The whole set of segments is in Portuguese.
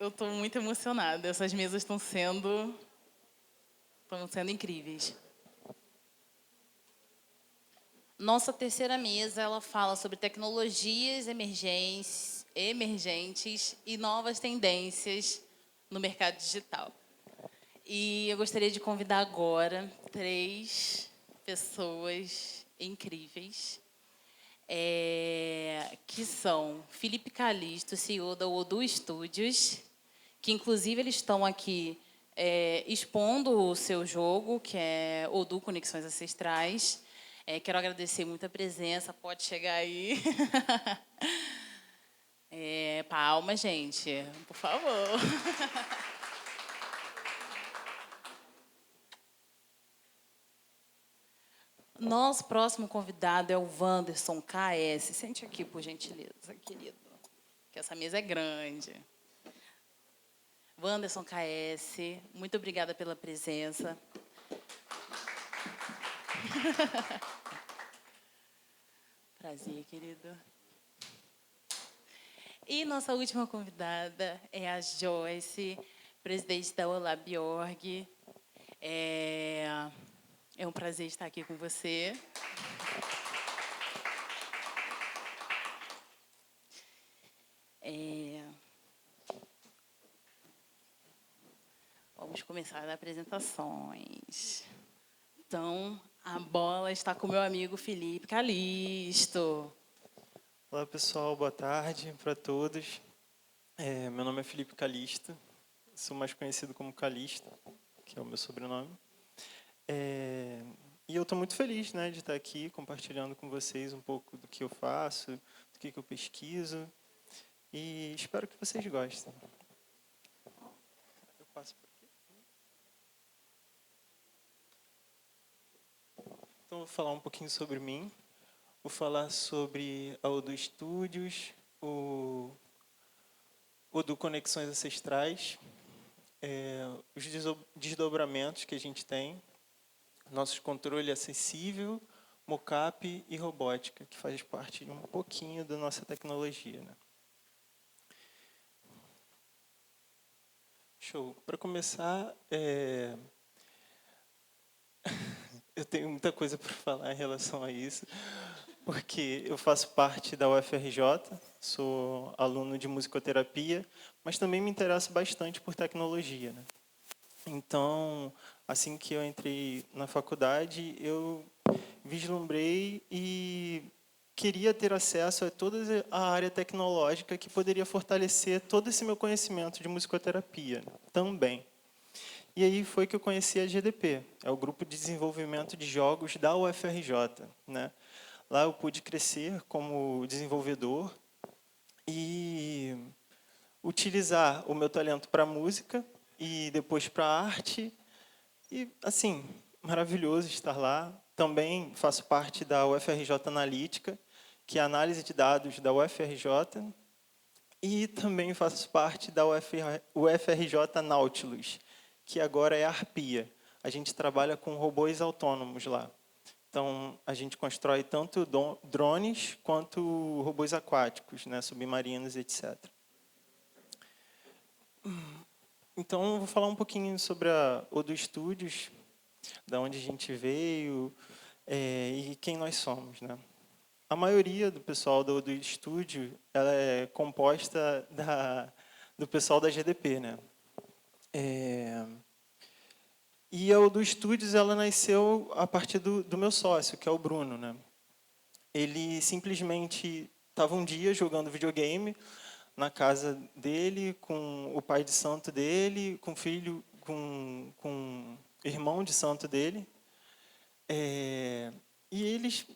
Eu estou muito emocionada. Essas mesas estão sendo incríveis. Nossa terceira mesa, ela fala sobre tecnologias emergentes e novas tendências no mercado digital. E eu gostaria de convidar agora 3 pessoas incríveis, que são Felipe Calisto, CEO da Odoo Studios, que inclusive eles estão aqui expondo o seu jogo, que é Odoo Conexões Ancestrais. Quero agradecer muito a presença, pode chegar aí. Palmas, gente, por favor. Nosso próximo convidado é o Wanderson KS. Sente aqui, por gentileza, querido, que essa mesa é grande. Wanderson KS, muito obrigada pela presença. Prazer, querido. E nossa última convidada é a Joyce, presidente da Olabiorg. É um prazer estar aqui com você. Vamos começar as apresentações. Então, a bola está com meu amigo Felipe Calisto. Olá pessoal, boa tarde para todos. Meu nome é Felipe Calisto, sou mais conhecido como Calisto, que é o meu sobrenome. E eu estou muito feliz, né, de estar aqui compartilhando com vocês um pouco do que eu faço, do que eu pesquiso, e espero que vocês gostem. Eu passo por aqui. Então, vou falar um pouquinho sobre mim, vou falar sobre a Odoo Studios, o Odoo Conexões Ancestrais, os desdobramentos que a gente tem, nosso controle acessível, mockup e robótica, que faz parte de um pouquinho da nossa tecnologia, né? Show. Para começar, eu tenho muita coisa para falar em relação a isso, porque eu faço parte da UFRJ, sou aluno de musicoterapia, mas também me interesso bastante por tecnologia, né? Então, assim que eu entrei na faculdade, eu vislumbrei e queria ter acesso a toda a área tecnológica que poderia fortalecer todo esse meu conhecimento de musicoterapia também. E aí foi que eu conheci a GDP, é o Grupo de Desenvolvimento de Jogos da UFRJ, né? Lá eu pude crescer como desenvolvedor e utilizar o meu talento para música e depois para arte. E, assim, maravilhoso estar lá. Também faço parte da UFRJ Analítica, que é a análise de dados da UFRJ. E também faço parte da UFRJ Nautilus, que agora é a Arpia. A gente trabalha com robôs autônomos lá. Então, a gente constrói tanto drones quanto robôs aquáticos, né, submarinos, etc. Então, eu vou falar um pouquinho sobre a Odoo Studios, da onde a gente veio e quem nós somos, né? A maioria do pessoal do estúdio ela é composta do pessoal da GDP, né? E a Odoo Studios ela nasceu a partir do meu sócio, que é o Bruno, né? Ele simplesmente estava um dia jogando videogame na casa dele, com o pai de santo dele, com o filho, com o irmão de santo dele. E eles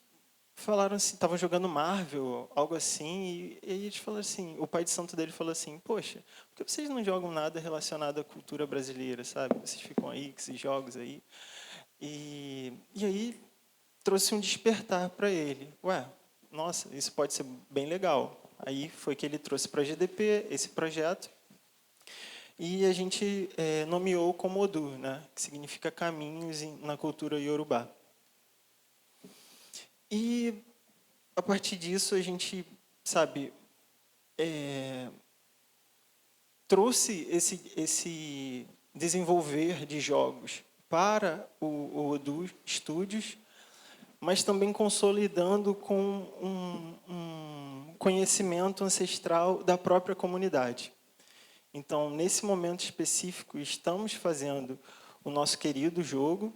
falaram assim, estavam jogando Marvel, algo assim, e eles falaram assim, o pai de santo dele falou assim, poxa, por que vocês não jogam nada relacionado à cultura brasileira, sabe? Vocês ficam aí com esses jogos aí. E aí trouxe um despertar para ele. Ué, nossa, isso pode ser bem legal. Aí foi que ele trouxe para a GDP esse projeto, e a gente nomeou como Odoo, né? Que significa caminhos na cultura iorubá. E a partir disso a gente, sabe, trouxe esse desenvolver de jogos para o Odoo Studios, mas também consolidando com um conhecimento ancestral da própria comunidade. Então, nesse momento específico, estamos fazendo o nosso querido jogo,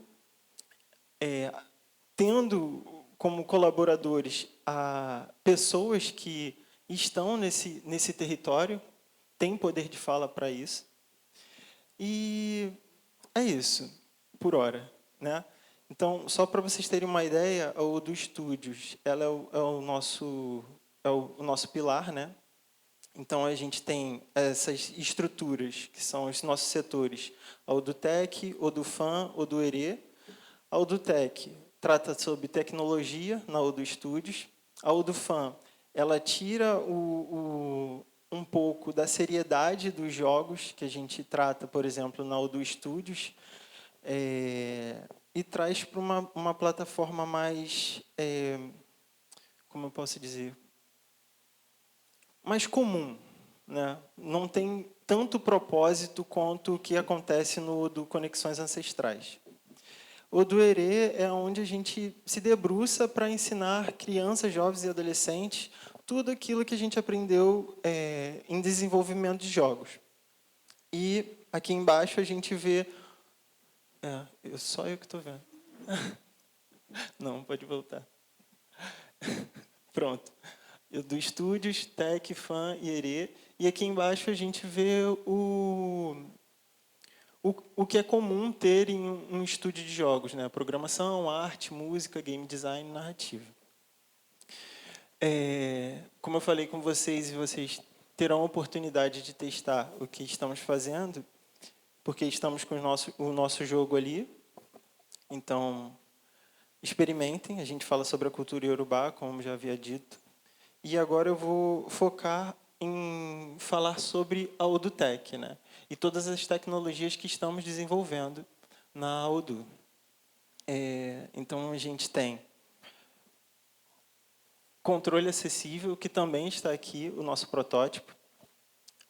tendo como colaboradores pessoas que estão nesse território, têm poder de fala para isso. E é isso, por hora, né? Então, só para vocês terem uma ideia, o Odoo Studios, ela é o nosso pilar, né? Então, a gente tem essas estruturas, que são os nossos setores, a Odoo-Tech, Odoo-Fan, Odoo-Ere. A Odoo-Tech trata sobre tecnologia na Odoo Studios. A Odoo-Fan, ela tira um pouco da seriedade dos jogos que a gente trata, por exemplo, na Odoo Studios, e traz para uma plataforma mais, como eu posso dizer, mais comum, né? Não tem tanto propósito quanto o que acontece no Odoo Conexões Ancestrais. O Odoo-Ere é onde a gente se debruça para ensinar crianças, jovens e adolescentes tudo aquilo que a gente aprendeu em desenvolvimento de jogos. E aqui embaixo a gente vê... só eu que estou vendo. Não, pode voltar. Pronto. Do Studios, Tech, Fan e Ere. E aqui embaixo a gente vê o que é comum ter em um estúdio de jogos, né? Programação, arte, música, game design, narrativa. Como eu falei com vocês, e vocês terão a oportunidade de testar o que estamos fazendo, porque estamos com o nosso jogo ali. Então, experimentem. A gente fala sobre a cultura iorubá, como já havia dito. E agora eu vou focar em falar sobre a Odoo-Tech, né? E todas as tecnologias que estamos desenvolvendo na Odoo. Então, a gente tem controle acessível, que também está aqui, o nosso protótipo.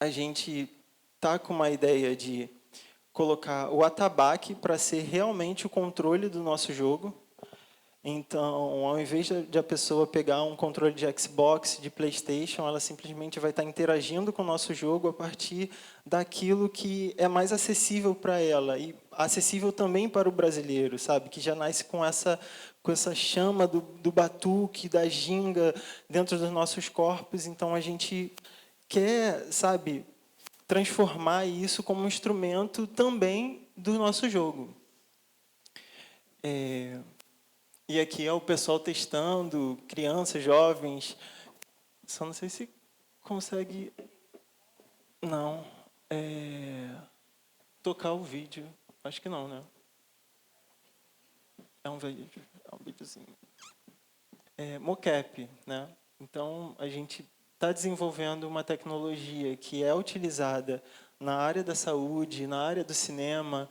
A gente está com uma ideia de colocar o atabaque para ser realmente o controle do nosso jogo. Então, ao invés de a pessoa pegar um controle de Xbox, de PlayStation, ela simplesmente vai estar interagindo com o nosso jogo a partir daquilo que é mais acessível para ela e acessível também para o brasileiro, sabe? Que já nasce com essa chama do batuque, da ginga dentro dos nossos corpos. Então, a gente quer, sabe, transformar isso como um instrumento também do nosso jogo. E aqui é o pessoal testando, crianças, jovens. Só não sei se consegue... Não. Tocar o vídeo. Acho que não, né? É um videozinho. Mocap, né? Então, a gente está desenvolvendo uma tecnologia que é utilizada na área da saúde, na área do cinema,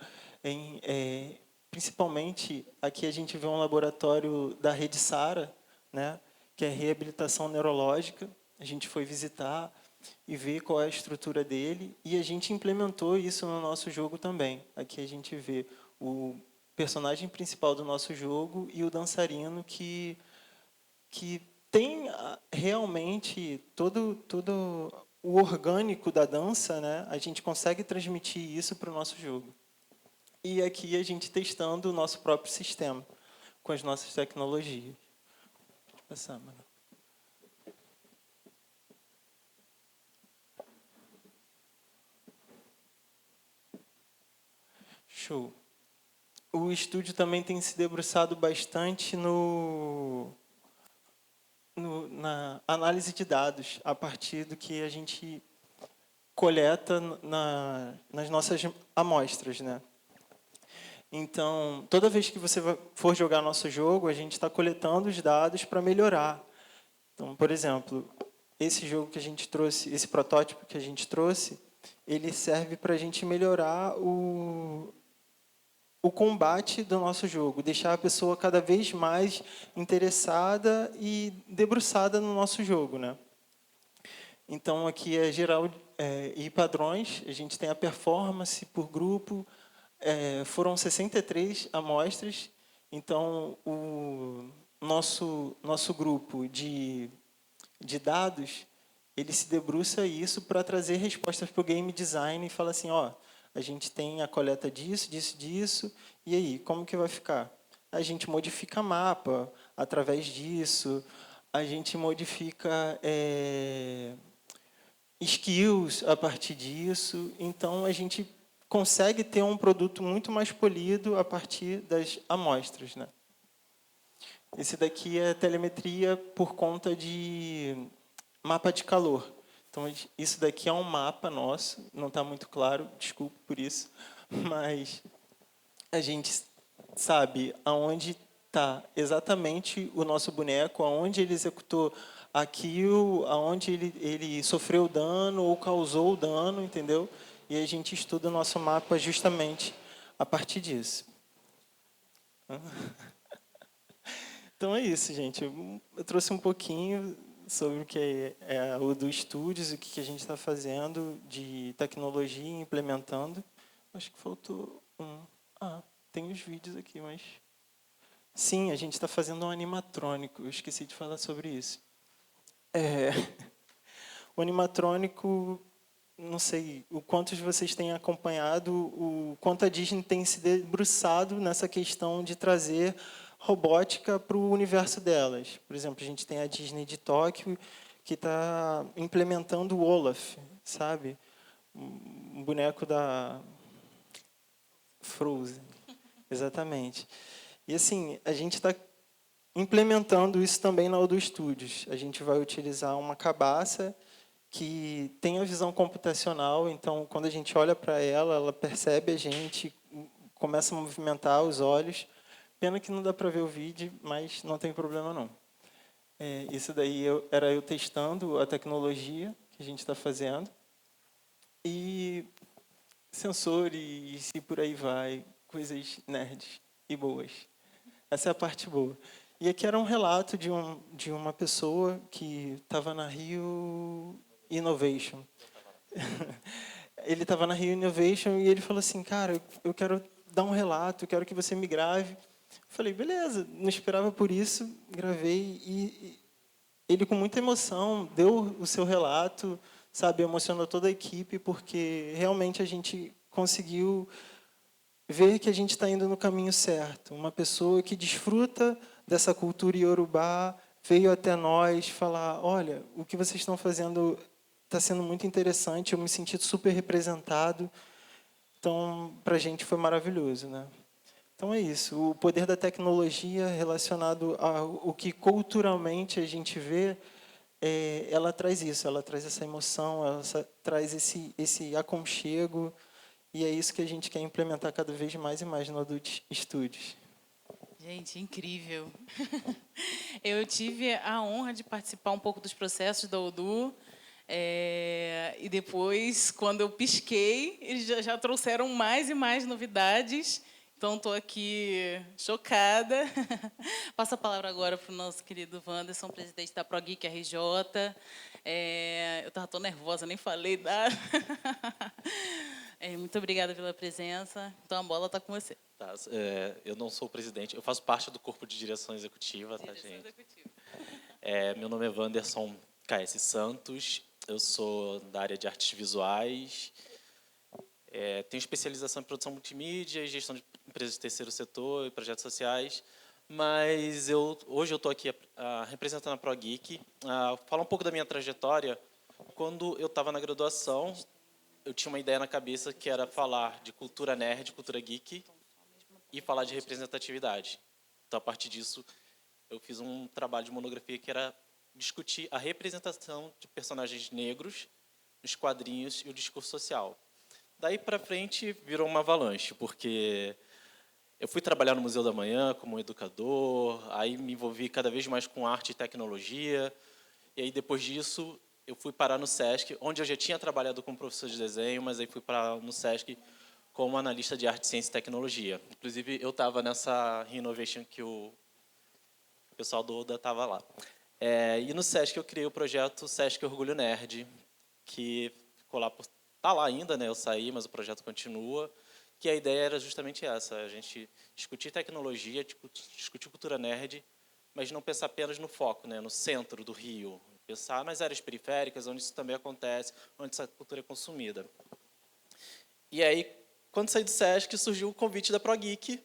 principalmente, aqui a gente vê um laboratório da Rede Sara, né, que é reabilitação neurológica. A gente foi visitar e ver qual é a estrutura dele, e a gente implementou isso no nosso jogo também. Aqui a gente vê o personagem principal do nosso jogo e o dançarino que tem realmente todo o orgânico da dança, né? A gente consegue transmitir isso para o nosso jogo. E aqui a gente testando o nosso próprio sistema com as nossas tecnologias. Deixa eu passar, mano. Show. O estúdio também tem se debruçado bastante na análise de dados, a partir do que a gente coleta nas nossas amostras, né? Então, toda vez que você for jogar nosso jogo, a gente está coletando os dados para melhorar. Então, por exemplo, esse jogo que a gente trouxe, esse protótipo que a gente trouxe, ele serve para a gente melhorar o combate do nosso jogo, deixar a pessoa cada vez mais interessada e debruçada no nosso jogo, né? Então, aqui é geral e padrões. A gente tem a performance por grupo. Foram 63 amostras. Então, o nosso grupo de dados, ele se debruça isso para trazer respostas para o game design e fala assim, ó, a gente tem a coleta disso, disso, disso, e aí, como que vai ficar? A gente modifica mapa através disso, a gente modifica skills a partir disso, então a gente consegue ter um produto muito mais polido a partir das amostras, né? Esse daqui é telemetria por conta de mapa de calor. Então, isso daqui é um mapa nosso, não está muito claro, desculpe por isso, mas a gente sabe aonde está exatamente o nosso boneco, aonde ele executou aquilo, aonde ele sofreu dano ou causou dano, entendeu? E a gente estuda o nosso mapa justamente a partir disso. Então é isso, gente. Eu trouxe um pouquinho sobre o que é o do Studios, o que a gente está fazendo de tecnologia e implementando. Acho que faltou um. Tem os vídeos aqui, mas... Sim, a gente está fazendo um animatrônico. Eu esqueci de falar sobre isso. O animatrônico, não sei o quantos de vocês têm acompanhado, o quanto a Disney tem se debruçado nessa questão de trazer robótica para o universo delas. Por exemplo, a gente tem a Disney de Tóquio, que está implementando o Olaf, sabe? Um boneco da Frozen. Exatamente. E assim, a gente está implementando isso também na Odoo Studios. A gente vai utilizar uma cabaça que tem a visão computacional, então, quando a gente olha para ela, ela percebe a gente, começa a movimentar os olhos. Pena que não dá para ver o vídeo, mas não tem problema não. Isso daí era eu testando a tecnologia que a gente está fazendo. E sensores e por aí vai, coisas nerds e boas. Essa é a parte boa. E aqui era um relato de uma pessoa que estava na Rio Innovation. Ele estava na Rio Innovation e ele falou assim, cara, eu quero dar um relato, eu quero que você me grave. Eu falei, beleza, não esperava por isso, gravei e ele com muita emoção deu o seu relato, sabe, emocionou toda a equipe porque realmente a gente conseguiu ver que a gente está indo no caminho certo. Uma pessoa que desfruta dessa cultura iorubá veio até nós falar, olha, o que vocês estão fazendo está sendo muito interessante, eu me senti super representado. Então, para a gente foi maravilhoso, né? Então é isso. O poder da tecnologia relacionado ao que culturalmente a gente vê, ela traz isso, ela traz essa emoção, ela traz esse aconchego, e é isso que a gente quer implementar cada vez mais e mais no Adult Studios. Gente, incrível. Eu tive a honra de participar um pouco dos processos da Odoo. E depois, quando eu pisquei, eles já trouxeram mais e mais novidades. Então, estou aqui chocada. Passo a palavra agora para o nosso querido Wanderson, presidente da ProGeek RJ. Eu estava tão nervosa, nem falei nada. Muito obrigada pela presença. Então, a bola está com você. Tá, eu não sou o presidente, eu faço parte do corpo de direção executiva, tá, gente? Executiva. Meu nome é Wanderson KS Santos, eu sou da área de artes visuais, tenho especialização em produção multimídia e gestão de empresas de terceiro setor e projetos sociais, mas hoje eu estou aqui representando a ProGeek. Falar um pouco da minha trajetória. Quando eu estava na graduação, eu tinha uma ideia na cabeça que era falar de cultura nerd, cultura geek e falar de representatividade. Então, a partir disso, eu fiz um trabalho de monografia que era discutir a representação de personagens negros nos quadrinhos e o discurso social. Daí para frente, virou uma avalanche, porque eu fui trabalhar no Museu da Manhã como educador, aí me envolvi cada vez mais com arte e tecnologia, e aí depois disso eu fui parar no SESC, onde eu já tinha trabalhado como professor de desenho, mas aí fui parar no SESC como analista de arte, ciência e tecnologia. Inclusive, eu estava nessa Innovation que o pessoal do Oda estava lá. E no Sesc eu criei o projeto Sesc Orgulho Nerd, que ficou lá tá lá ainda, né? Eu saí, mas o projeto continua. Que a ideia era justamente essa: a gente discutir tecnologia, discutir cultura nerd, mas não pensar apenas no foco, né? No centro do Rio, pensar nas áreas periféricas, onde isso também acontece, onde essa cultura é consumida. E aí, quando saí do Sesc, surgiu o convite da ProGeek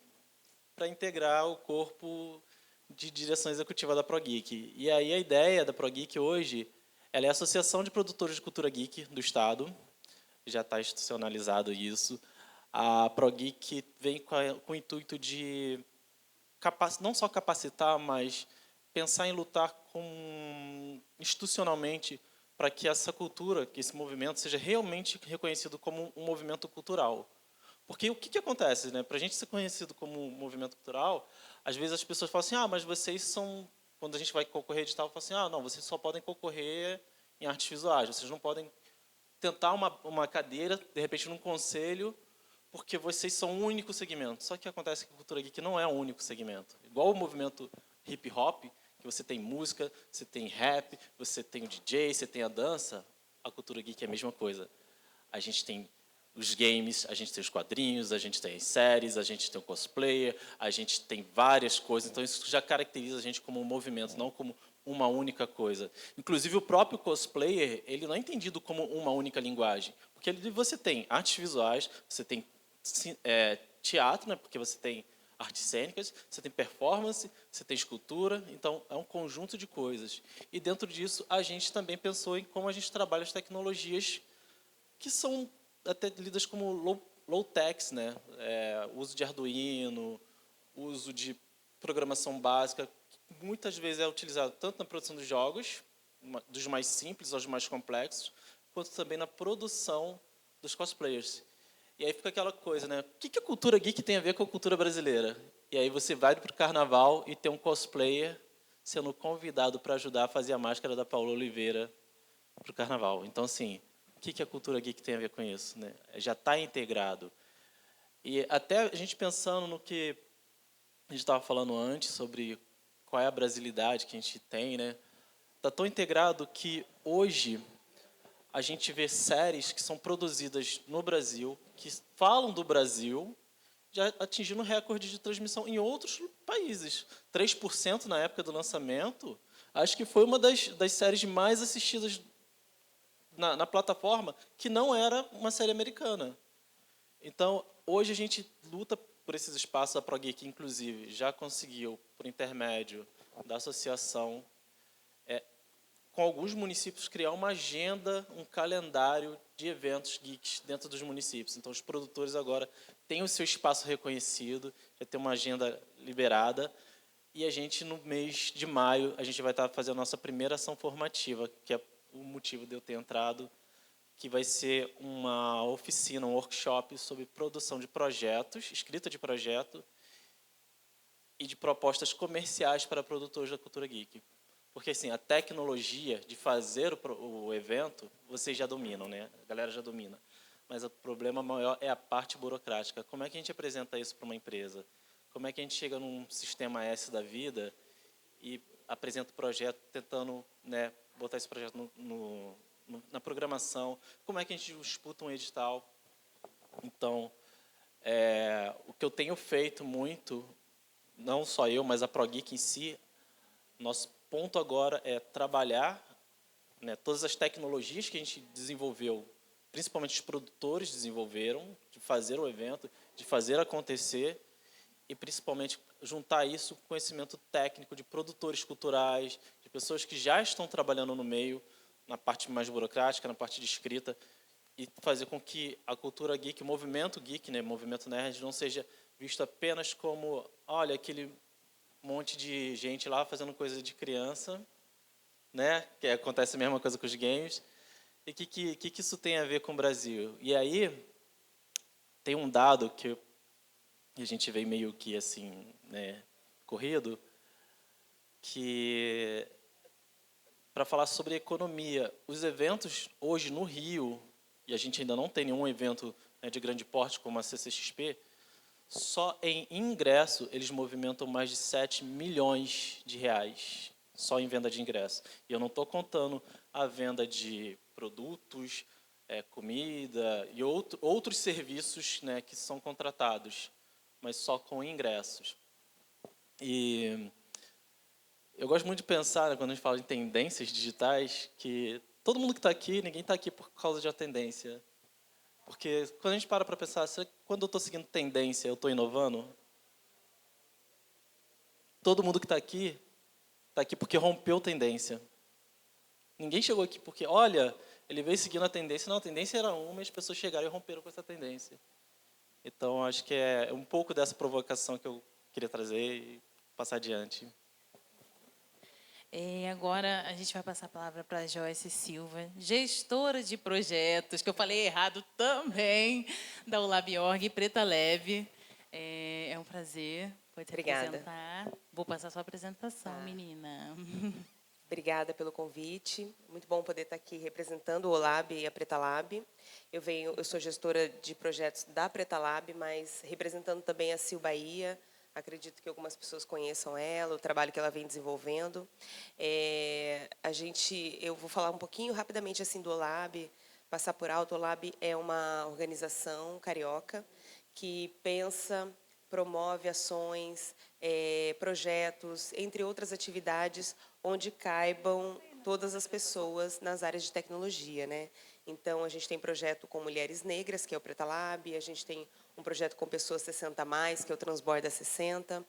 para integrar o corpo de direção executiva da ProGeek. E aí a ideia da ProGeek hoje, ela é a Associação de Produtores de Cultura Geek do Estado, já está institucionalizado isso. A ProGeek vem com o intuito de não só capacitar, mas pensar em lutar institucionalmente para que essa cultura, que esse movimento seja realmente reconhecido como um movimento cultural. Porque o que acontece, né? Para a gente ser conhecido como um movimento cultural, às vezes as pessoas falam assim, mas vocês são... Quando a gente vai concorrer edital, fala assim, não, vocês só podem concorrer em artes visuais, vocês não podem tentar uma cadeira, de repente, num conselho, porque vocês são um único segmento. Só que acontece que a cultura geek não é um único segmento. Igual o movimento hip-hop, que você tem música, você tem rap, você tem o DJ, você tem a dança, a cultura geek é a mesma coisa. A gente tem os games, a gente tem os quadrinhos, a gente tem as séries, a gente tem o cosplayer, a gente tem várias coisas. Então, isso já caracteriza a gente como um movimento, não como uma única coisa. Inclusive, o próprio cosplayer, ele não é entendido como uma única linguagem. Porque você tem artes visuais, você tem teatro, né, porque você tem artes cênicas, você tem performance, você tem escultura. Então, é um conjunto de coisas. E, dentro disso, a gente também pensou em como a gente trabalha as tecnologias que são até lidas como low-techs, né? Uso de Arduino, uso de programação básica, que muitas vezes é utilizado tanto na produção dos jogos, dos mais simples aos mais complexos, quanto também na produção dos cosplayers. E aí fica aquela coisa, né? O que a cultura geek tem a ver com a cultura brasileira? E aí você vai para o carnaval e tem um cosplayer sendo convidado para ajudar a fazer a máscara da Paula Oliveira para o carnaval. Então, assim, o que a cultura geek tem a ver com isso, né? Já está integrado. E até a gente pensando no que a gente estava falando antes, sobre qual é a brasilidade que a gente tem, né? Está tão integrado que hoje a gente vê séries que são produzidas no Brasil, que falam do Brasil, já atingindo recorde de transmissão em outros países. 3% na época do lançamento, acho que foi uma das séries mais assistidas na plataforma, que não era uma série americana. Então, hoje a gente luta por esses espaços. A ProGeek, inclusive, já conseguiu, por intermédio da associação, com alguns municípios, criar uma agenda, um calendário de eventos geeks dentro dos municípios. Então, os produtores agora têm o seu espaço reconhecido, já tem uma agenda liberada, e a gente, no mês de maio, a gente vai estar fazendo a nossa primeira ação formativa, que é o motivo de eu ter entrado, que vai ser uma oficina, um workshop sobre produção de projetos, escrita de projeto e de propostas comerciais para produtores da cultura geek. Porque, assim, a tecnologia de fazer o evento, vocês já dominam, né? A galera já domina. Mas o problema maior é a parte burocrática. Como é que a gente apresenta isso para uma empresa? Como é que a gente chega num sistema S da vida e apresenta o projeto tentando, né, botar esse projeto na programação? Como é que a gente disputa um edital? Então, o que eu tenho feito muito, não só eu, mas a ProGeek em si, nosso ponto agora é trabalhar, né, todas as tecnologias que a gente desenvolveu, principalmente os produtores desenvolveram, de fazer o evento, de fazer acontecer, e principalmente juntar isso com conhecimento técnico de produtores culturais, de pessoas que já estão trabalhando no meio, na parte mais burocrática, na parte de escrita, e fazer com que a cultura geek, o movimento geek, né, movimento nerd, não seja visto apenas como, olha, aquele monte de gente lá fazendo coisa de criança, né, que acontece a mesma coisa com os games, e que isso tem a ver com o Brasil? E aí, tem um dado que a gente veio meio que assim, né, corrido, que para falar sobre economia, os eventos hoje no Rio, e a gente ainda não tem nenhum evento, né, de grande porte como a CCXP, só em ingresso eles movimentam mais de 7 milhões de reais. só em venda de ingresso. E eu não estou contando a venda de produtos, comida e outros serviços, né, que são contratados, mas só com ingressos. E eu gosto muito de pensar, né, quando a gente fala em tendências digitais, que todo mundo que está aqui, ninguém está aqui por causa de uma tendência. Porque quando a gente para pensar, quando eu estou seguindo tendência, eu estou inovando? Todo mundo que está aqui porque rompeu tendência. Ninguém chegou aqui porque, olha, ele veio seguindo a tendência. Não, a tendência era uma e as pessoas chegaram e romperam com essa tendência. Então, acho que é um pouco dessa provocação que eu queria trazer e passar adiante. Agora a gente vai passar a palavra para a Joyce Silva, gestora de projetos, que eu falei errado também, da ULAB.org, Preta Leve. É um prazer. Pode se apresentar. Vou passar a sua apresentação, menina. Obrigada pelo convite. Muito bom poder estar aqui representando o OLAB e a Preta Lab. Eu sou gestora de projetos da Preta Lab, mas representando também a Sil Bahia. Acredito que algumas pessoas conheçam ela, o trabalho que ela vem desenvolvendo. Eu vou falar um pouquinho rapidamente assim do OLAB, passar por alto. O OLAB é uma organização carioca que pensa, promove ações, projetos, entre outras atividades, onde caibam todas as pessoas nas áreas de tecnologia, né? Então, a gente tem projeto com mulheres negras, que é o Preta Lab, a gente tem um projeto com pessoas 60+, que é o Transborda 60,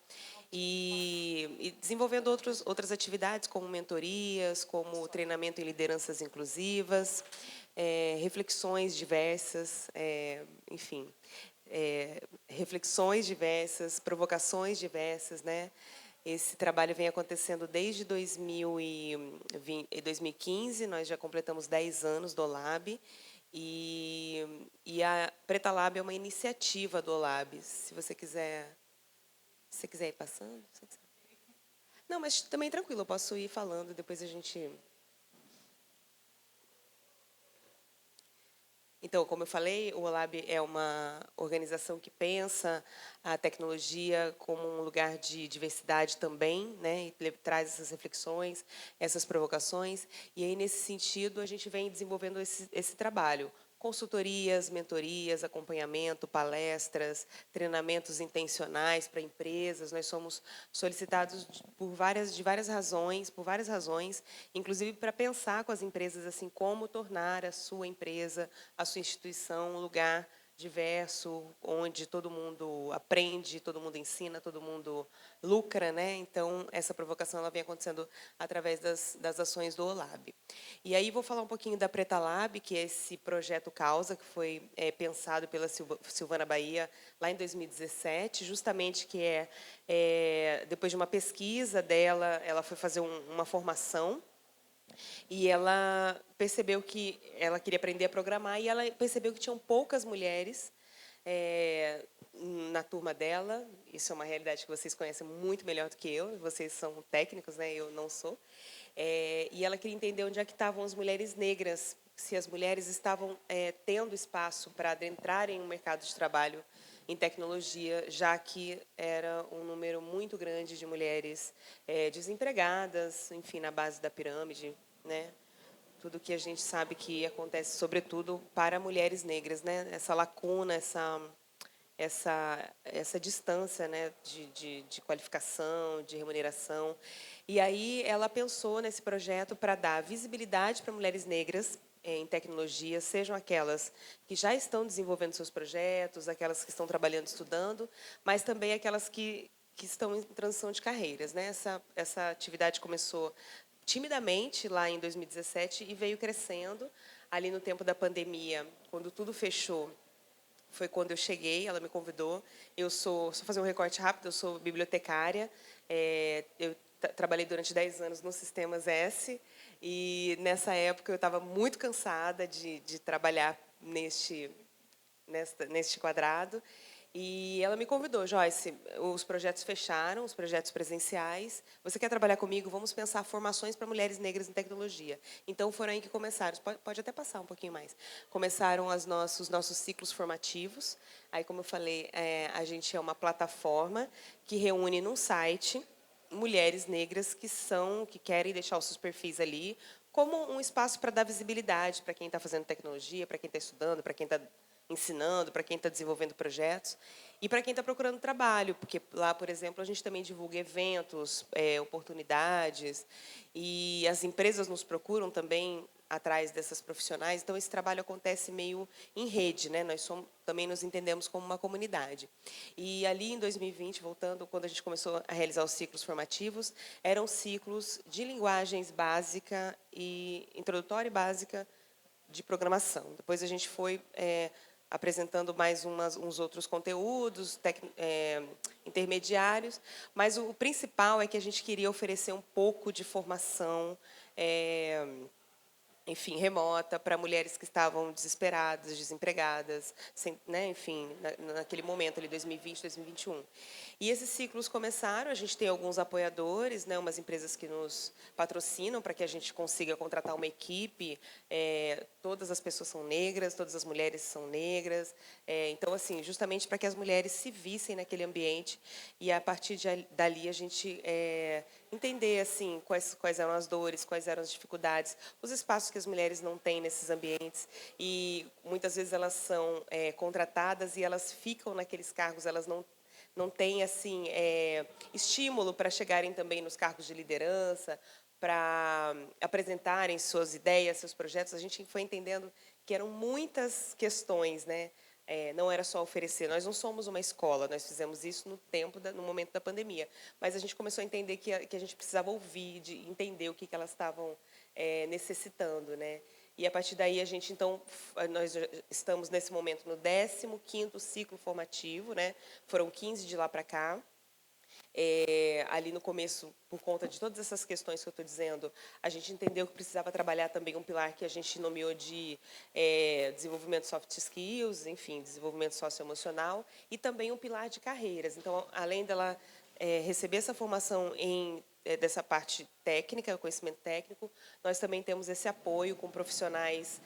e desenvolvendo outras atividades, como mentorias, como treinamento em lideranças inclusivas, reflexões diversas, enfim, reflexões diversas, provocações diversas, né? Esse trabalho vem acontecendo desde 2015, nós já completamos 10 anos do OLAB, e a Preta Lab é uma iniciativa do OLAB. Se você quiser ir passando. Não, mas também tranquilo, eu posso ir falando, depois a gente... Então, como eu falei, o OLAB é uma organização que pensa a tecnologia como um lugar de diversidade também, né? E traz essas reflexões, essas provocações. E aí, nesse sentido, a gente vem desenvolvendo esse trabalho. Consultorias, mentorias, acompanhamento, palestras, treinamentos intencionais para empresas. Nós somos solicitados por várias razões, inclusive para pensar com as empresas assim como tornar a sua empresa, a sua instituição um lugar diverso, onde todo mundo aprende, todo mundo ensina, todo mundo lucra, né? Então, essa provocação ela vem acontecendo através das ações do OLAB. E aí vou falar um pouquinho da Preta Lab, que é esse projeto Causa, que foi pensado pela Silvana Bahia lá em 2017, justamente que depois de uma pesquisa dela, ela foi fazer uma formação. E ela percebeu que ela queria aprender a programar e ela percebeu que tinham poucas mulheres na turma dela. Isso é uma realidade que vocês conhecem muito melhor do que eu. Vocês são técnicos, né? Eu não sou. E ela queria entender onde é que estavam as mulheres negras, se as mulheres estavam tendo espaço para adentrarem no mercado de trabalho em tecnologia, já que era um número muito grande de mulheres desempregadas, enfim, na base da pirâmide, né? Tudo que a gente sabe que acontece, sobretudo, para mulheres negras, né? Essa lacuna, essa distância, né? de qualificação, de remuneração. E aí ela pensou nesse projeto para dar visibilidade para mulheres negras em tecnologia, sejam aquelas que já estão desenvolvendo seus projetos, aquelas que estão trabalhando, estudando, mas também aquelas que estão em transição de carreiras, né? Essa atividade começou timidamente lá em 2017 e veio crescendo. Ali no tempo da pandemia, quando tudo fechou, foi quando eu cheguei, ela me convidou. Só fazer um recorte rápido, eu sou bibliotecária, eu trabalhei durante 10 anos no Sistemas S, e nessa época eu estava muito cansada de trabalhar neste quadrado. E ela me convidou: Joyce, os projetos fecharam, os projetos presenciais. Você quer trabalhar comigo? Vamos pensar formações para mulheres negras em tecnologia. Então, foram aí que começaram. Pode até passar um pouquinho mais. Começaram os nossos ciclos formativos. Aí, como eu falei, a gente é uma plataforma que reúne num site mulheres negras que querem deixar os seus perfis ali como um espaço para dar visibilidade para quem está fazendo tecnologia, para quem está estudando, para quem está ensinando, para quem está desenvolvendo projetos e para quem está procurando trabalho, porque lá, por exemplo, a gente também divulga eventos, oportunidades, e as empresas nos procuram também atrás dessas profissionais. Então, esse trabalho acontece meio em rede, né? Também nos entendemos como uma comunidade. E ali, em 2020, voltando, quando a gente começou a realizar os ciclos formativos, eram ciclos de linguagens básica e introdutória e básica de programação. Depois a gente foi apresentando mais uns outros conteúdos intermediários, mas o principal é que a gente queria oferecer um pouco de formação enfim, remota, para mulheres que estavam desesperadas, desempregadas, sem, né, enfim, naquele momento, ali, 2020, 2021. E esses ciclos começaram, a gente tem alguns apoiadores, né, umas empresas que nos patrocinam para que a gente consiga contratar uma equipe, todas as pessoas são negras, todas as mulheres são negras, então, assim, justamente para que as mulheres se vissem naquele ambiente e, a partir dali, a gente entender assim quais eram as dores, quais eram as dificuldades, os espaços que as mulheres não têm nesses ambientes e muitas vezes elas são contratadas e elas ficam naqueles cargos, elas não têm assim estímulo para chegarem também nos cargos de liderança, para apresentarem suas ideias, seus projetos. A gente foi entendendo que eram muitas questões, né? Não era só oferecer. Nós não somos uma escola, nós fizemos isso no momento da pandemia. Mas a gente começou a entender que a gente precisava ouvir, de entender o que elas estavam necessitando, né? E, a partir daí, então, nós estamos, nesse momento, no 15º ciclo formativo, né? Foram 15 de lá para cá. Ali no começo, por conta de todas essas questões que eu estou dizendo, a gente entendeu que precisava trabalhar também um pilar que a gente nomeou de desenvolvimento soft skills, enfim, desenvolvimento socioemocional, e também um pilar de carreiras. Então, além dela receber essa formação dessa parte técnica, conhecimento técnico, nós também temos esse apoio com profissionais,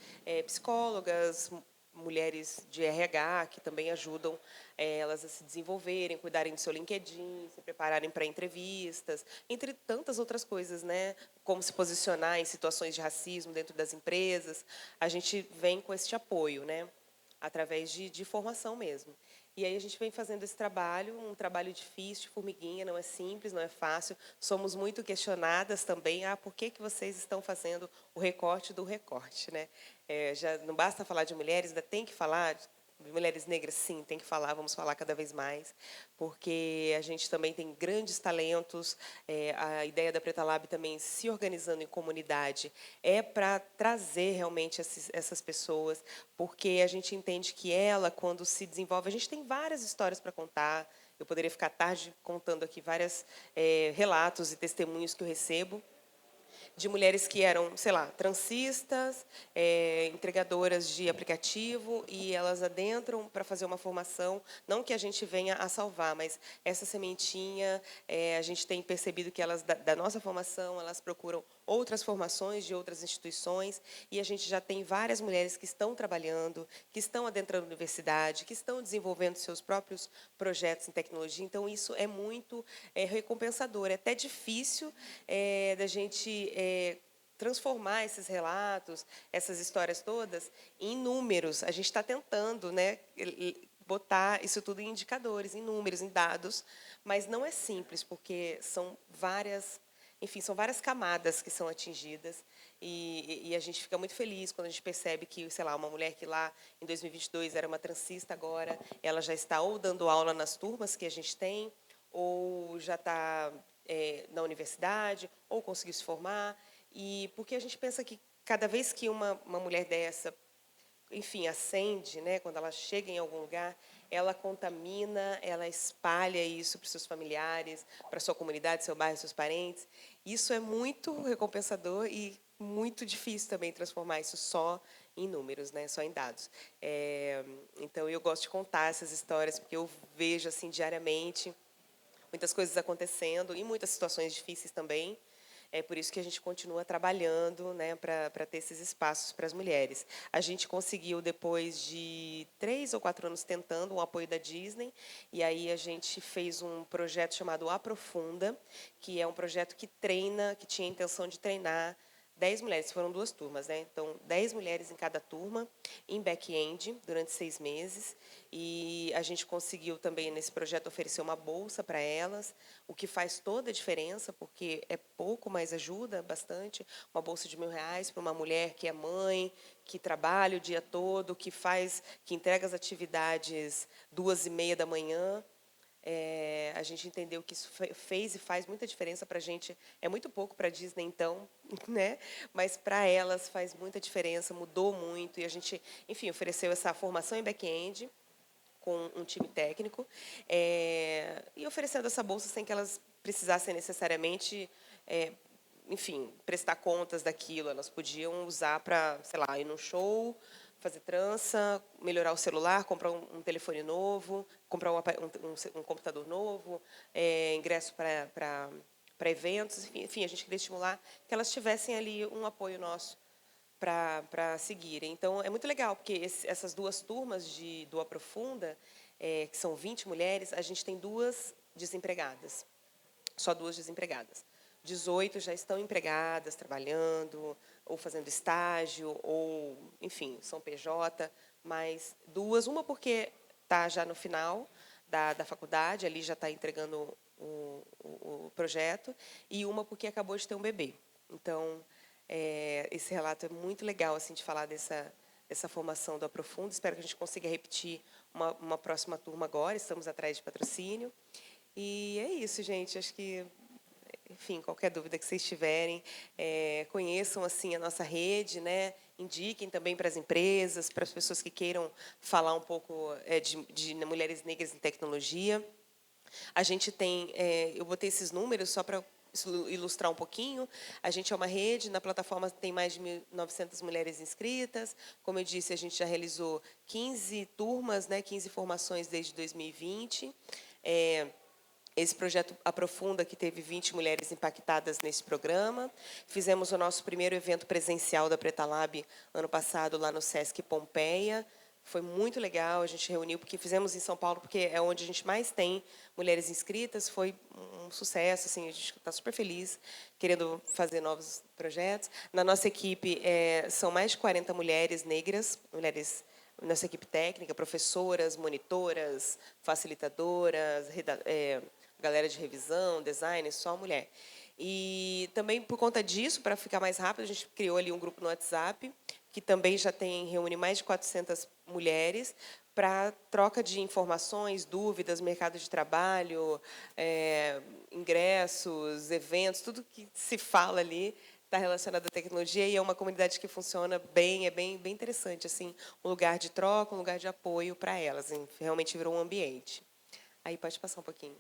psicólogas, mulheres de RH, que também ajudam elas a se desenvolverem, cuidarem do seu LinkedIn, se prepararem para entrevistas, entre tantas outras coisas, né? Como se posicionar em situações de racismo dentro das empresas. A gente vem com esse apoio, né? Através de formação mesmo. E aí a gente vem fazendo esse trabalho, um trabalho difícil, de formiguinha, não é simples, não é fácil. Somos muito questionadas também. Por que vocês estão fazendo o recorte do recorte, né? Já não basta falar de mulheres, ainda tem que falar de mulheres negras, sim, tem que falar, vamos falar cada vez mais, porque a gente também tem grandes talentos. A ideia da Preta Lab também, se organizando em comunidade, para trazer realmente essas pessoas, porque a gente entende que ela, quando se desenvolve, a gente tem várias histórias para contar. Eu poderia ficar tarde contando aqui vários relatos e testemunhos que eu recebo de mulheres que eram, sei lá, transistas, entregadoras de aplicativo, e elas adentram para fazer uma formação, não que a gente venha a salvar, mas essa sementinha, a gente tem percebido que elas, da nossa formação, elas procuram outras formações de outras instituições, e a gente já tem várias mulheres que estão trabalhando, que estão adentrando a universidade, que estão desenvolvendo seus próprios projetos em tecnologia. Então, isso é muito recompensador. É até difícil da gente transformar esses relatos, essas histórias todas, em números. A gente está tentando, né, botar isso tudo em indicadores, em números, em dados, mas não é simples, porque são várias camadas que são atingidas, e a gente fica muito feliz quando a gente percebe que, sei lá, uma mulher que lá em 2022 era uma transista, agora ela já está ou dando aula nas turmas que a gente tem, ou já está na universidade, ou conseguiu se formar. E porque a gente pensa que cada vez que uma mulher dessa, enfim, ascende, né, quando ela chega em algum lugar, ela contamina, ela espalha isso para os seus familiares, para a sua comunidade, seu bairro, seus parentes. Isso é muito recompensador e muito difícil também transformar isso só em números, né, só em dados. Então, eu gosto de contar essas histórias, porque eu vejo assim diariamente muitas coisas acontecendo, e muitas situações difíceis também. É por isso que a gente continua trabalhando, né, para ter esses espaços para as mulheres. A gente conseguiu, depois de 3 ou 4 anos tentando, um apoio da Disney, e aí a gente fez um projeto chamado Aprofunda, que é um projeto que treina, que tinha a intenção de treinar 10 mulheres, foram 2 turmas, né? Então, 10 mulheres em cada turma, em back-end, durante 6 meses. E a gente conseguiu também, nesse projeto, oferecer uma bolsa para elas, o que faz toda a diferença, porque é pouco, mas ajuda bastante. Uma bolsa de R$ 1.000 para uma mulher que é mãe, que trabalha o dia todo, que entrega as atividades 2h30 da manhã. A gente entendeu que isso fez e faz muita diferença para a gente. É muito pouco para a Disney, então, né? Mas para elas faz muita diferença, mudou muito. E a gente, enfim, ofereceu essa formação em back-end com um time técnico e oferecendo essa bolsa sem que elas precisassem necessariamente, enfim, prestar contas daquilo. Elas podiam usar para, sei lá, ir num show, fazer trança, melhorar o celular, comprar um telefone novo, comprar um computador novo, ingresso para eventos, enfim, a gente queria estimular que elas tivessem ali um apoio nosso para seguirem. Então, é muito legal, porque essas 2 turmas do Aprofunda, que são 20 mulheres, a gente tem 2 desempregadas, só 2 desempregadas. 18 já estão empregadas, trabalhando, ou fazendo estágio, ou, enfim, são PJ, mas 2, uma porque está já no final da faculdade, ali já está entregando o projeto, e uma porque acabou de ter um bebê. Então, esse relato é muito legal assim de falar dessa formação do Aprofunda. Espero que a gente consiga repetir uma próxima turma agora. Estamos atrás de patrocínio. E é isso, gente. Acho que, enfim, qualquer dúvida que vocês tiverem, conheçam assim a nossa rede, né? Indiquem também para as empresas, para as pessoas que queiram falar um pouco de mulheres negras em tecnologia. A gente tem, eu botei esses números só para ilustrar um pouquinho. A gente é uma rede, na plataforma tem mais de 1.900 mulheres inscritas. Como eu disse, a gente já realizou 15 turmas, né, 15 formações desde 2020. Esse projeto Aprofunda, que teve 20 mulheres impactadas nesse programa. Fizemos o nosso primeiro evento presencial da Preta Lab ano passado, lá no Sesc Pompeia. Foi muito legal, a gente reuniu, porque fizemos em São Paulo, porque é onde a gente mais tem mulheres inscritas. Foi um sucesso, assim, a gente está super feliz, querendo fazer novos projetos. Na nossa equipe, são mais de 40 mulheres negras, nossa equipe técnica, professoras, monitoras, facilitadoras, galera de revisão, design, só mulher. E também, por conta disso, para ficar mais rápido, a gente criou ali um grupo no WhatsApp, que também já reúne mais de 400 mulheres, para troca de informações, dúvidas, mercado de trabalho, ingressos, eventos, tudo que se fala ali está relacionado à tecnologia, e é uma comunidade que funciona bem, é bem interessante, assim, um lugar de troca, um lugar de apoio para elas. Realmente virou um ambiente. Aí pode passar um pouquinho.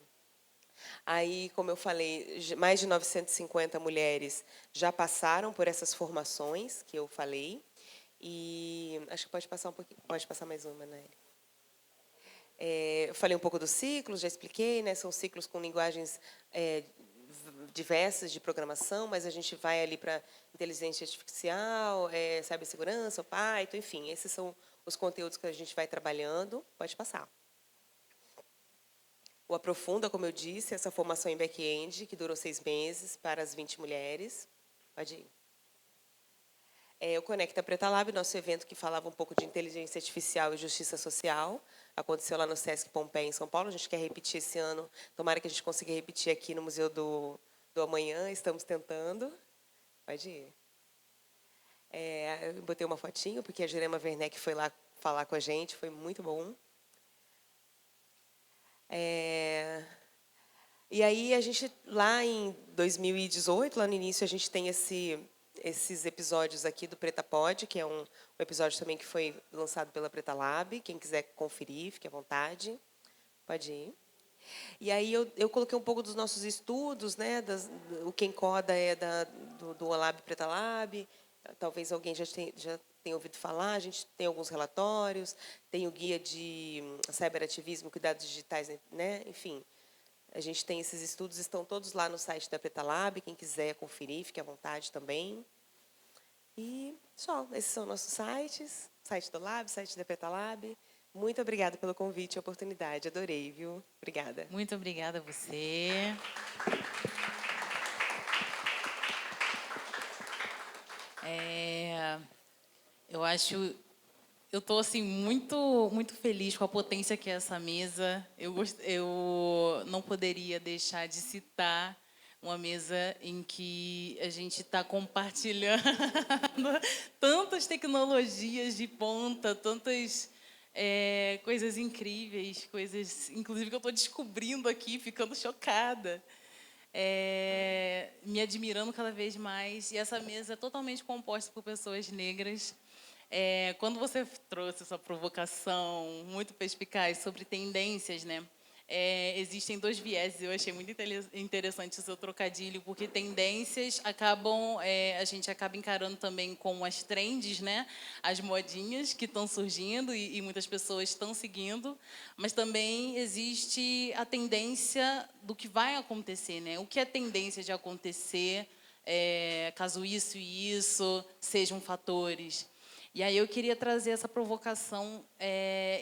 Aí, como eu falei, mais de 950 mulheres já passaram por essas formações que eu falei. E acho que pode passar um pouquinho, pode passar mais uma, né? Eu falei um pouco dos ciclos, já expliquei, né? São ciclos com linguagens diversas de programação, mas a gente vai ali para inteligência artificial, cibersegurança, Python, enfim, esses são os conteúdos que a gente vai trabalhando. Pode passar. O Aprofunda, como eu disse, essa formação em back-end, que durou 6 meses, para as 20 mulheres. Pode ir. O Conecta Preta Lab, nosso evento que falava um pouco de inteligência artificial e justiça social. Aconteceu lá no Sesc Pompeia, em São Paulo. A gente quer repetir esse ano. Tomara que a gente consiga repetir aqui no Museu do Amanhã. Estamos tentando. Pode ir. Eu botei uma fotinho, porque a Jurema Werneck foi lá falar com a gente. Foi muito bom. E aí, a gente, lá em 2018, lá no início, a gente tem esses episódios aqui do Preta Pod, que é um episódio também que foi lançado pela Preta Lab. Quem quiser conferir, fique à vontade. Pode ir. E aí eu coloquei um pouco dos nossos estudos, né? O Quem Coda é do Olab Preta Lab. Talvez alguém já tenha ouvido falar. A gente tem alguns relatórios, tem o guia de cyberativismo, cuidados digitais, né? Enfim, A gente tem esses estudos, estão todos lá no site da Preta Lab, quem quiser conferir, fique à vontade também. E só, esses são nossos sites, site do Lab, site da Preta Lab. Muito obrigada pelo convite e oportunidade, adorei, viu? Obrigada. Muito obrigada a você. Eu estou assim muito feliz com a potência que é essa mesa. Eu não poderia deixar de citar uma mesa em que a gente está compartilhando tantas tecnologias de ponta, tantas coisas incríveis, coisas, inclusive, que eu estou descobrindo aqui, ficando chocada. Me admirando cada vez mais. E essa mesa é totalmente composta por pessoas negras. Quando você trouxe essa provocação muito perspicaz sobre tendências, né? Existem dois vieses. Eu achei muito interessante o seu trocadilho, porque tendências acabam, a gente acaba encarando também como as trends, né? As modinhas que estão surgindo e muitas pessoas estão seguindo, mas também existe a tendência do que vai acontecer, né? O que é tendência de acontecer, caso isso e isso sejam fatores. E aí eu queria trazer essa provocação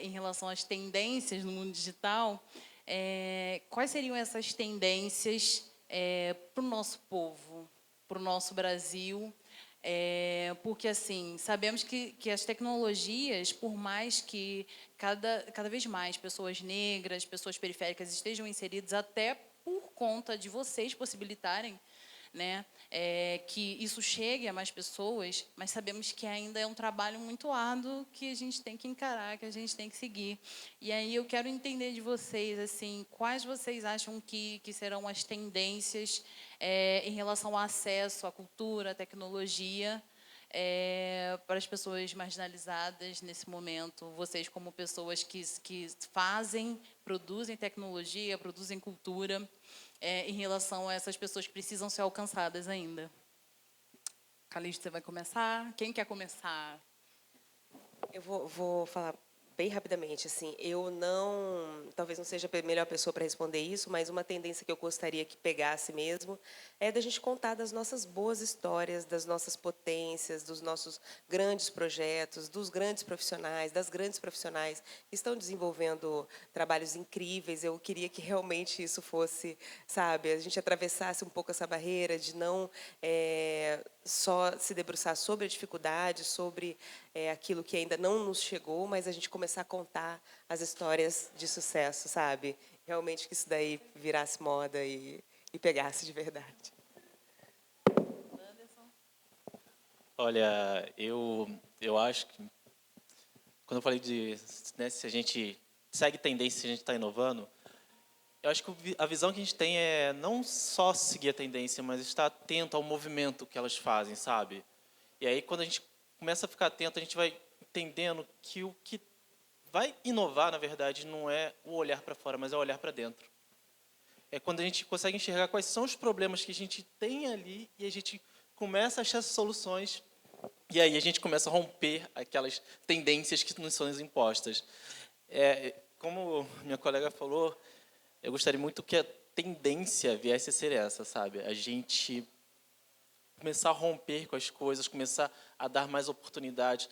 em relação às tendências no mundo digital. Quais seriam essas tendências para o nosso povo, para o nosso Brasil? Porque, assim, sabemos que as tecnologias, por mais que cada vez mais pessoas negras, pessoas periféricas estejam inseridas, até por conta de vocês possibilitarem, né, que isso chegue a mais pessoas, mas sabemos que ainda é um trabalho muito árduo que a gente tem que encarar, que a gente tem que seguir. E aí eu quero entender de vocês, assim, quais vocês acham que serão as tendências em relação ao acesso à cultura, à tecnologia, para as pessoas marginalizadas nesse momento. Vocês, como pessoas que fazem, produzem tecnologia, produzem cultura, em relação a essas pessoas que precisam ser alcançadas ainda. Calixto, você vai começar? Quem quer começar? Eu vou falar bem rapidamente. Assim, talvez não seja a melhor pessoa para responder isso, mas uma tendência que eu gostaria que pegasse mesmo é da gente contar das nossas boas histórias, das nossas potências, dos nossos grandes projetos, dos grandes profissionais, das grandes profissionais que estão desenvolvendo trabalhos incríveis. Eu queria que realmente isso fosse, sabe, a gente atravessasse um pouco essa barreira de não só se debruçar sobre a dificuldade, sobre aquilo que ainda não nos chegou, mas a gente começar a contar as histórias de sucesso, sabe? Realmente que isso daí virasse moda e pegasse de verdade. Olha, eu acho que quando eu falei de, né, se a gente segue tendência, se a gente está inovando, eu acho que a visão que a gente tem é não só seguir a tendência, mas estar atento ao movimento que elas fazem, sabe? E aí, quando a gente começa a ficar atento, a gente vai entendendo que o que vai inovar, na verdade, não é o olhar para fora, mas é o olhar para dentro. É quando a gente consegue enxergar quais são os problemas que a gente tem ali e a gente começa a achar soluções e aí a gente começa a romper aquelas tendências que nos são impostas. Como minha colega falou, eu gostaria muito que a tendência viesse a ser essa, sabe? A gente começar a romper com as coisas, começar a dar mais oportunidades,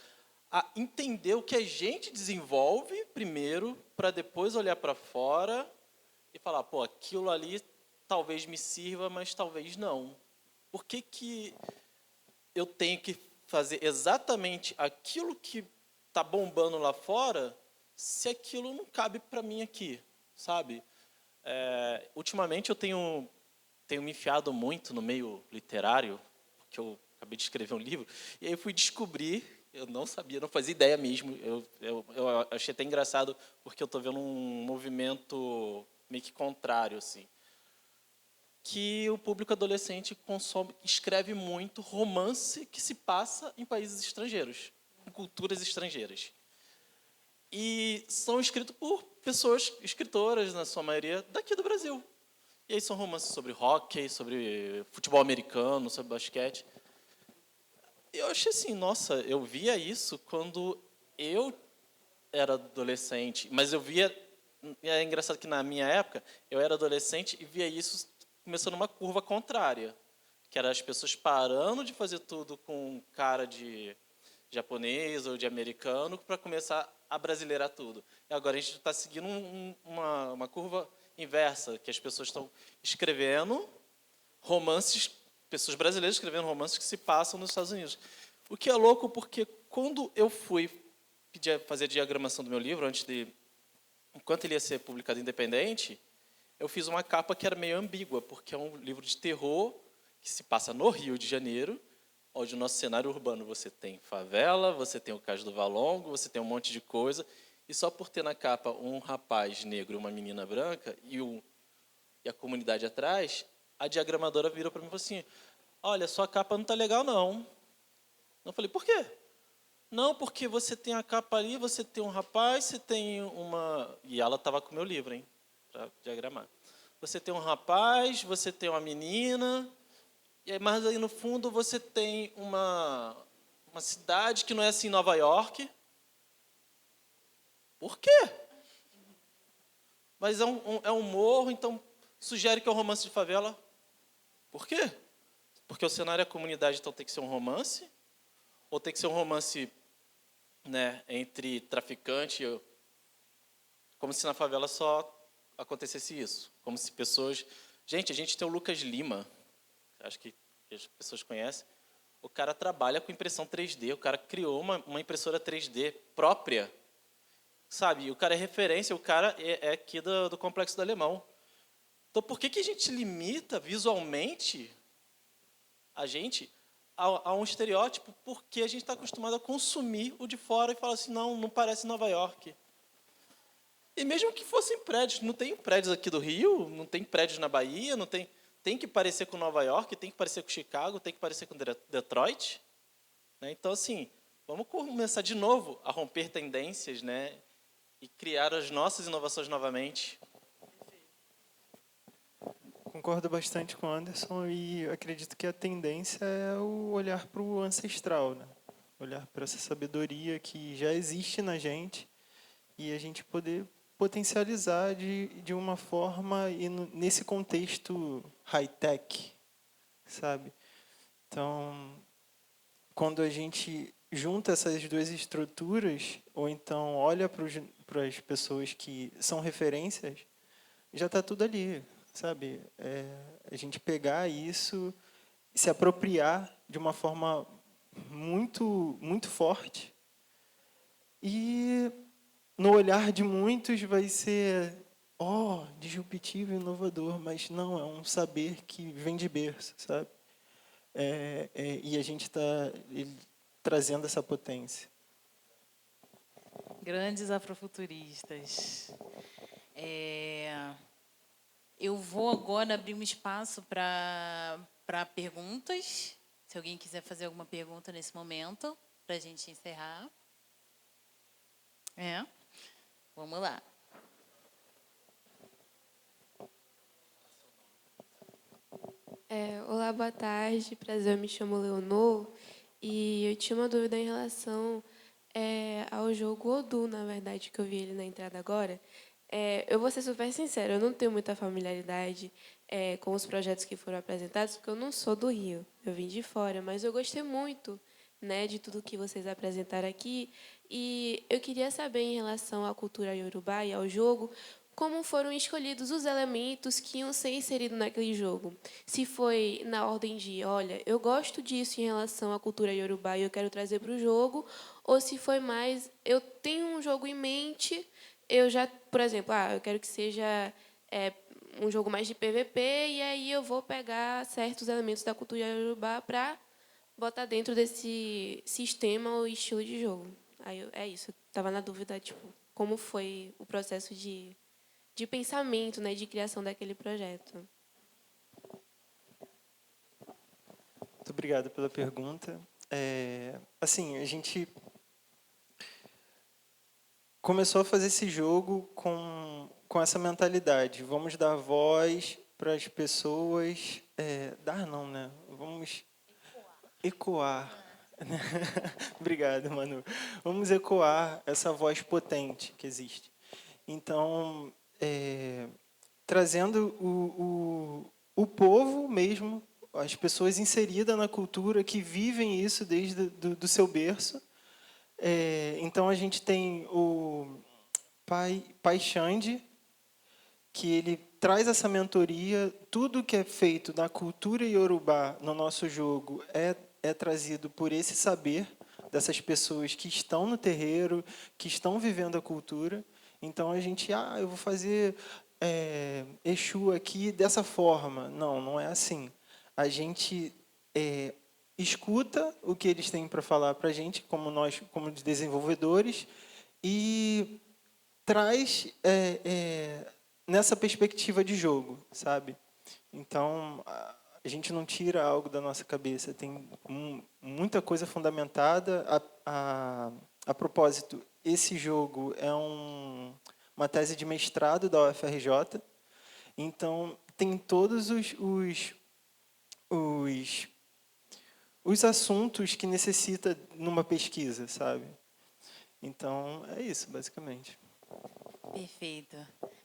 a entender o que a gente desenvolve primeiro, para depois olhar para fora e falar, pô, aquilo ali talvez me sirva, mas talvez não. Por que eu tenho que fazer exatamente aquilo que está bombando lá fora, se aquilo não cabe para mim aqui, sabe? Ultimamente eu tenho me enfiado muito no meio literário, porque eu acabei de escrever um livro, e aí eu fui descobrir, eu não sabia, não fazia ideia mesmo, eu achei até engraçado, porque eu estou vendo um movimento meio que contrário, assim, que o público adolescente escreve muito romance que se passa em países estrangeiros, em culturas estrangeiras. E são escritos por pessoas, escritoras, na sua maioria, daqui do Brasil. E aí são romances sobre hóquei, sobre futebol americano, sobre basquete. Eu achei assim, nossa, eu via isso quando eu era adolescente, mas eu via E é engraçado que, na minha época, eu era adolescente e via isso começando uma curva contrária, que era as pessoas parando de fazer tudo com cara de japonês ou de americano para começar a brasileirar tudo. E agora a gente está seguindo uma curva inversa, que as pessoas estão escrevendo romances, pessoas brasileiras escrevendo romances que se passam nos Estados Unidos. O que é louco, porque quando eu fui fazer a diagramação do meu livro, enquanto ele ia ser publicado independente, eu fiz uma capa que era meio ambígua, porque é um livro de terror que se passa no Rio de Janeiro, onde o nosso cenário urbano você tem favela, você tem o Cais do Valongo, você tem um monte de coisa, e só por ter na capa um rapaz negro e uma menina branca e a comunidade atrás, a diagramadora virou para mim e falou assim: olha, sua capa não está legal, não. Eu falei: por quê? Não, porque você tem a capa ali, você tem um rapaz, você tem uma... E ela estava com o meu livro, hein, para diagramar. Você tem um rapaz, você tem uma menina, e aí, mas aí no fundo você tem uma cidade que não é assim Nova York. Por quê? Mas é um morro, então sugere que é um romance de favela. Por quê? Porque o cenário é a comunidade, então tem que ser um romance? Ou tem que ser um romance, né, entre traficante? Como se na favela só acontecesse isso. Como se pessoas... Gente, a gente tem o Lucas Lima, acho que as pessoas conhecem. O cara trabalha com impressão 3D, o cara criou uma impressora 3D própria. Sabe, o cara é referência, o cara é aqui do Complexo do Alemão. Então, por que a gente limita visualmente a gente a um estereótipo? Porque a gente está acostumado a consumir o de fora e fala assim: não parece Nova York. E mesmo que fossem prédios, não tem prédios aqui do Rio, não tem prédios na Bahia, não tem que parecer com Nova York, tem que parecer com Chicago, tem que parecer com Detroit. Né? Então, assim, vamos começar de novo a romper tendências, né? E criar as nossas inovações novamente. Concordo bastante com o Anderson e acredito que a tendência é o olhar para o ancestral, né? Olhar para essa sabedoria que já existe na gente e a gente poder potencializar de uma forma e nesse contexto high-tech, sabe? Então, quando a gente junta essas duas estruturas, ou então olha para as pessoas que são referências, já está tudo ali, sabe? A gente pegar isso, se apropriar de uma forma muito, muito forte e no olhar de muitos vai ser disruptivo e inovador, mas não, é um saber que vem de berço, sabe? E a gente está trazendo essa potência. Grandes afrofuturistas. Eu vou agora abrir um espaço para perguntas. Se alguém quiser fazer alguma pergunta nesse momento, para a gente encerrar. Vamos lá. Olá, boa tarde. Prazer, eu me chamo Leonor. E eu tinha uma dúvida em relação ao jogo Odoo, na verdade, que eu vi ele na entrada agora. Eu vou ser super sincera, eu não tenho muita familiaridade com os projetos que foram apresentados, porque eu não sou do Rio, eu vim de fora, mas eu gostei muito, né, de tudo que vocês apresentaram aqui. E eu queria saber, em relação à cultura iorubá e ao jogo, como foram escolhidos os elementos que iam ser inseridos naquele jogo. Se foi na ordem de, olha, eu gosto disso em relação à cultura iorubá e eu quero trazer para o jogo, ou se foi mais, eu tenho um jogo em mente, eu já, por exemplo, eu quero que seja um jogo mais de PVP, e aí eu vou pegar certos elementos da cultura iorubá para botar dentro desse sistema ou estilo de jogo. Aí é isso, eu estava na dúvida, tipo, como foi o processo de pensamento, né, de criação daquele projeto. Muito obrigado pela pergunta. Assim, a gente começou a fazer esse jogo com essa mentalidade. Vamos dar voz para as pessoas. Dar não, né? Vamos ecoar. Obrigado, Manu. Vamos ecoar essa voz potente que existe. Então, trazendo o povo mesmo, as pessoas inseridas na cultura, que vivem isso desde do seu berço. Então, a gente tem o Pai Xande, que ele traz essa mentoria, tudo que é feito na cultura iorubá no nosso jogo é trazido por esse saber dessas pessoas que estão no terreiro, que estão vivendo a cultura. Então, a gente, eu vou fazer Exu aqui dessa forma. Não, não é assim. A gente escuta o que eles têm para falar para a gente, como desenvolvedores, e traz nessa perspectiva de jogo, sabe? Então, a gente não tira algo da nossa cabeça, tem muita coisa fundamentada. A propósito, esse jogo é uma tese de mestrado da UFRJ, então tem todos os assuntos que necessita numa pesquisa, sabe? Então, é isso, basicamente. Perfeito.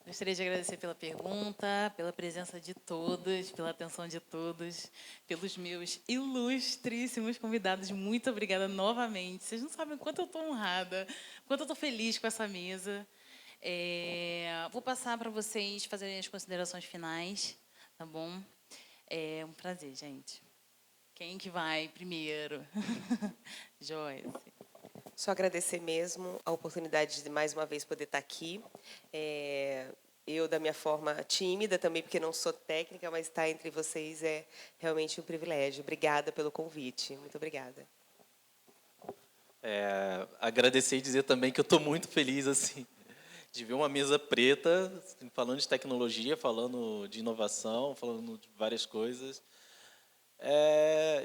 Gostaria de agradecer pela pergunta, pela presença de todos, pela atenção de todos, pelos meus ilustríssimos convidados. Muito obrigada novamente. Vocês não sabem o quanto eu estou honrada, o quanto eu estou feliz com essa mesa. Vou passar para vocês fazerem as considerações finais, tá bom? É um prazer, gente. Quem que vai primeiro? Joyce. Só agradecer mesmo a oportunidade de, mais uma vez, poder estar aqui. Eu, da minha forma tímida também, porque não sou técnica, mas estar entre vocês é realmente um privilégio. Obrigada pelo convite. Muito obrigada. Agradecer e dizer também que eu estou muito feliz assim, de ver uma mesa preta, assim, falando de tecnologia, falando de inovação, falando de várias coisas.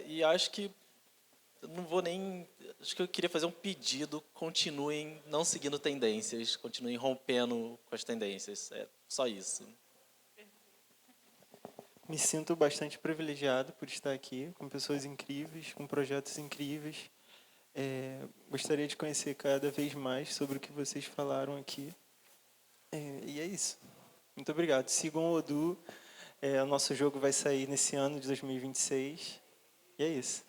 E acho que acho que eu queria fazer um pedido: continuem não seguindo tendências, continuem rompendo com as tendências. É só isso. Me sinto bastante privilegiado por estar aqui com pessoas incríveis, com projetos incríveis. Gostaria de conhecer cada vez mais sobre o que vocês falaram aqui. E é isso. Muito obrigado. Sigam o Odoo. O nosso jogo vai sair nesse ano de 2026. E é isso.